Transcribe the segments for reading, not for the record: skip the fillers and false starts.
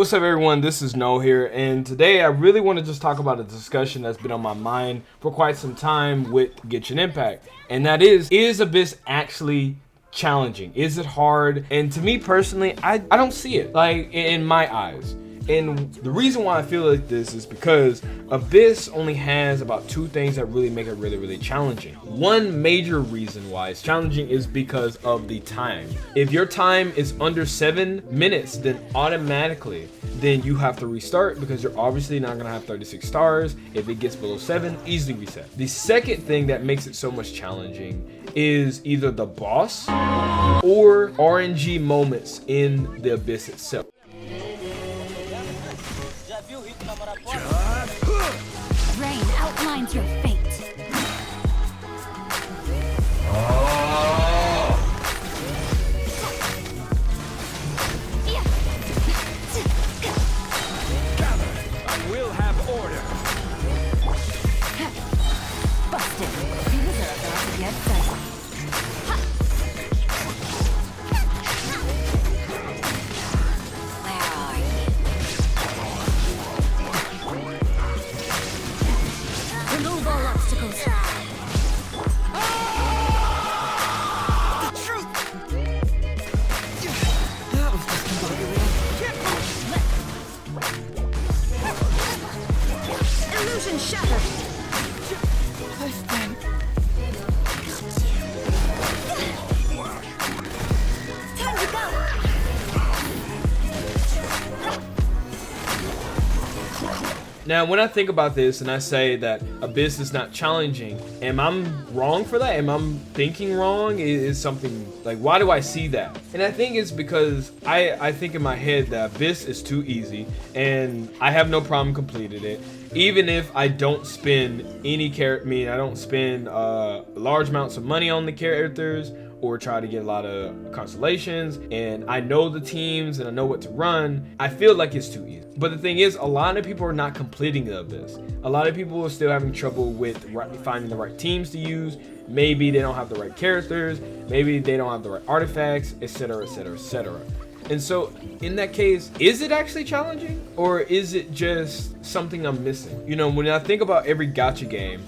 What's up everyone, this is Noah here, and today I really want to just talk about a discussion that's been on my mind for quite some time with Genshin Impact, and that is Abyss actually challenging? Is it hard? And to me personally, I don't see it, like, in my eyes. And the reason why I feel like this is because Abyss only has about two things that really make it really challenging. One major reason why it's challenging is because of the time. If your time is under 7 minutes, then automatically you have to restart, because you're obviously not gonna have 36 stars. If it gets below 7, easily reset. The second thing that makes it so much challenging is either the boss or RNG moments in the Abyss itself. Rain outlines your fate. I will have order. Busted. These are about to get done. Where are you? Remove all obstacles. The truth. That was discombobulating. Illusion shattered. Time to go. Now, when I think about this and I say that Abyss is not challenging, am I wrong for that? Am I thinking wrong? Is something like, why do I see that? And I think it's because I think in my head that Abyss is too easy and I have no problem completing it. Even if I don't spend any I don't spend large amounts of money on the characters or try to get a lot of constellations, and I know the teams and I know what to run, I feel like it's too easy. But the thing is, a lot of people are not completing the Abyss. A lot of people are still having trouble with finding the right teams to use. Maybe they don't have the right characters, maybe they don't have the right artifacts, etc, etc, etc. And so in that case, is it actually challenging, or is it just something I'm missing? You know, when I think about every gacha game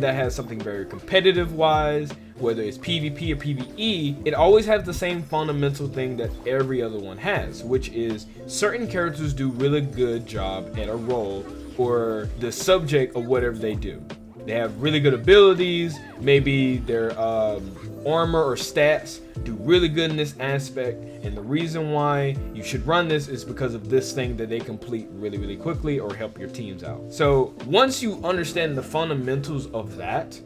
that has something very competitive wise, whether it's PvP or PvE, it always has the same fundamental thing that every other one has, which is certain characters do really good job at a role or the subject of whatever they do. They have really good abilities, maybe their armor or stats do really good in this aspect, and the reason why you should run this is because of this thing that they complete really quickly or help your teams out. So once you understand the fundamentals of that,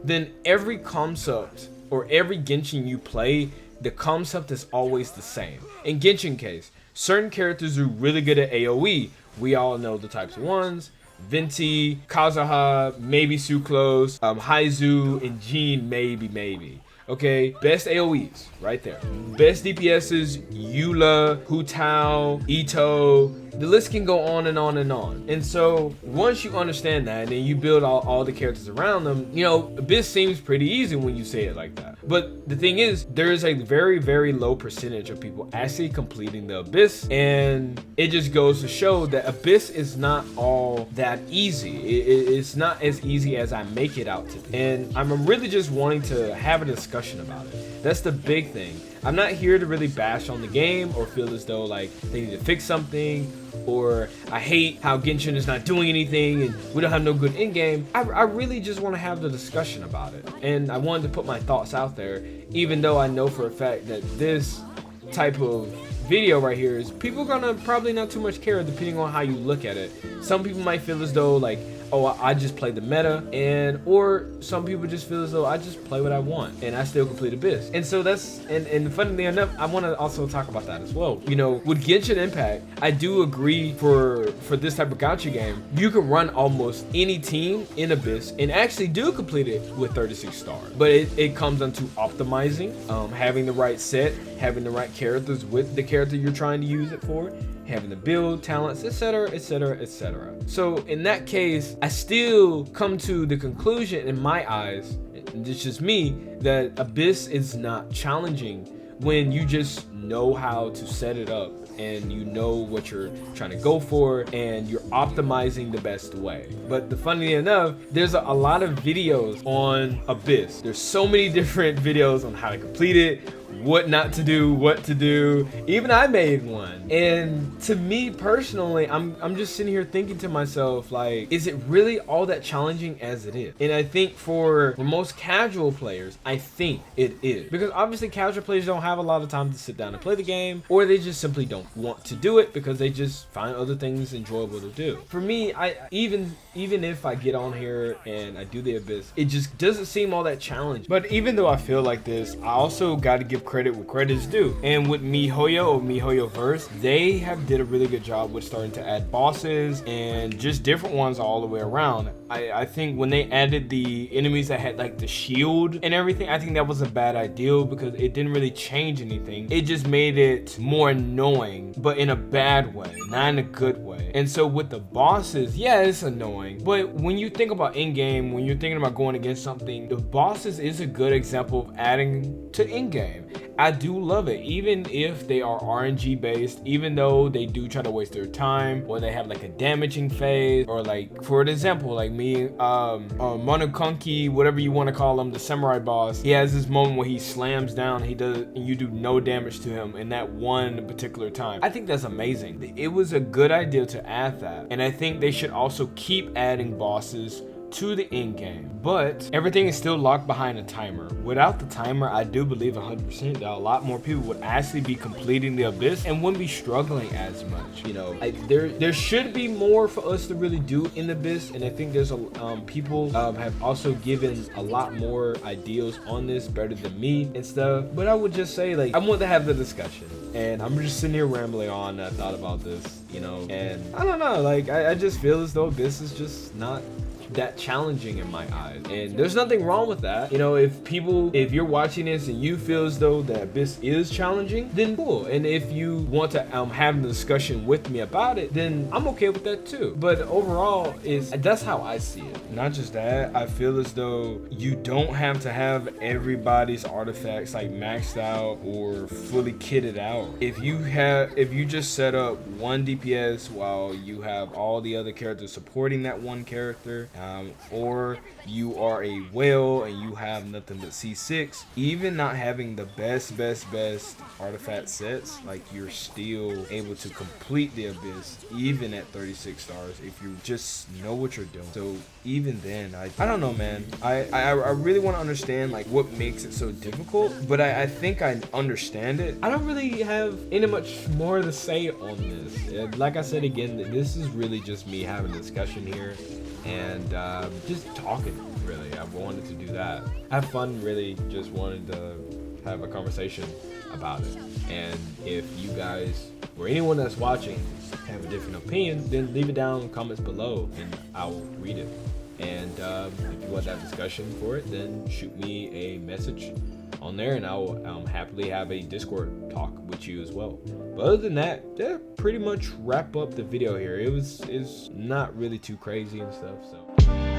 then every concept or every Genshin you play, the concept is always the same. In Genshin case, certain characters are really good at AoE. We all know the types of ones: Venti, Kazuha, maybe Sucrose, Haizu, and Jean, maybe. Okay, best AoEs right there. Best DPSs: Eula, Hu Tao, Ito. The list can go on and on and on. And so once you understand that, and then you build all the characters around them, you know, Abyss seems pretty easy when you say it like that. But the thing is, there is a very low percentage of people actually completing the Abyss, and it just goes to show that Abyss is not all that easy. It's not as easy as I make it out to be. And I'm really just wanting to have a discussion about it. That's the big thing. I'm not here to really bash on the game or feel as though like they need to fix something, or I hate how Genshin is not doing anything and we don't have no good end game. I really just want to have the discussion about it, and I wanted to put my thoughts out there, even though I know for a fact that this type of video right here is people gonna probably not too much care depending on how you look at it. Some people might feel as though like, oh, I just play the meta, or some people just feel as though I just play what I want and I still complete Abyss. And so that's, and funnily enough, I want to also talk about that as well. You know, with Genshin Impact, I do agree for this type of gacha game, you can run almost any team in Abyss and actually do complete it with 36 stars. But it comes down to optimizing, having the right set, having the right characters with the character you're trying to use it for, having the build, talents, etc, etc, etc. So in that case, I still come to the conclusion in my eyes, and it's just me, that Abyss is not challenging when you just know how to set it up and you know what you're trying to go for and you're optimizing the best way. But funny enough, there's a lot of videos on Abyss. There's so many different videos on how to complete it, what not to do, what to do. Even I made one. And to me personally, I'm just sitting here thinking to myself, like, is it really all that challenging as it is? And I think for most casual players, I think it is. Because obviously casual players don't have a lot of time to sit down and play the game, or they just simply don't want to do it because they just find other things enjoyable to do. For me, even if I get on here and I do the Abyss, it just doesn't seem all that challenging. But even though I feel like this, I also got to give credit where credit is due. And with MiHoYo or hoyoverse, they have did a really good job with starting to add bosses and just different ones all the way around. I think when they added the enemies that had like the shield and everything, I think that was a bad idea because it didn't really change anything. It just made it more annoying, but in a bad way, not in a good way. And so with the bosses, yeah, it's annoying. But when you think about in-game, when you're thinking about going against something, the bosses is a good example of adding to in-game. I do love it, even if they are RNG based, even though they do try to waste their time, or they have like a damaging phase, or like, for an example, like me, Monokonki, whatever you want to call him, the samurai boss, he has this moment where he slams down, and you do no damage to him in that one particular time. I think that's amazing. It was a good idea to add that, and I think they should also keep adding bosses to the end game, but everything is still locked behind a timer. Without the timer, I do believe 100% that a lot more people would actually be completing the Abyss and wouldn't be struggling as much. You know, there should be more for us to really do in the Abyss, and I think there's people have also given a lot more ideas on this better than me and stuff. But I would just say, like, I want to have the discussion, and I'm just sitting here rambling on. And I thought about this, you know, and I don't know, like I just feel as though Abyss is just not that challenging in my eyes, and there's nothing wrong with that. You know, if you're watching this and you feel as though the Abyss is challenging, then cool. And if you want to have a discussion with me about it, then I'm okay with that too. But overall, that's how I see it. Not just that, I feel as though you don't have to have everybody's artifacts like maxed out or fully kitted out. If you just set up one DPS while you have all the other characters supporting that one character, or you are a whale and you have nothing but C6, even not having the best artifact sets, like, you're still able to complete the Abyss even at 36 stars if you just know what you're doing. So even then, I don't know, man. I really want to understand like what makes it so difficult, but I think I understand it. I don't really have any much more to say on this. Like I said again, this is really just me having a discussion here and just talking. Really, I wanted to do that. Have fun. Really, just wanted to have a conversation about it. And if you guys or anyone that's watching have a different opinion, then leave it down in the comments below, and I'll read it. And if you want that discussion for it, then shoot me a message on there, and I'll happily have a Discord talk with you as well. But other than that pretty much wrap up the video here. It's not really too crazy and stuff, so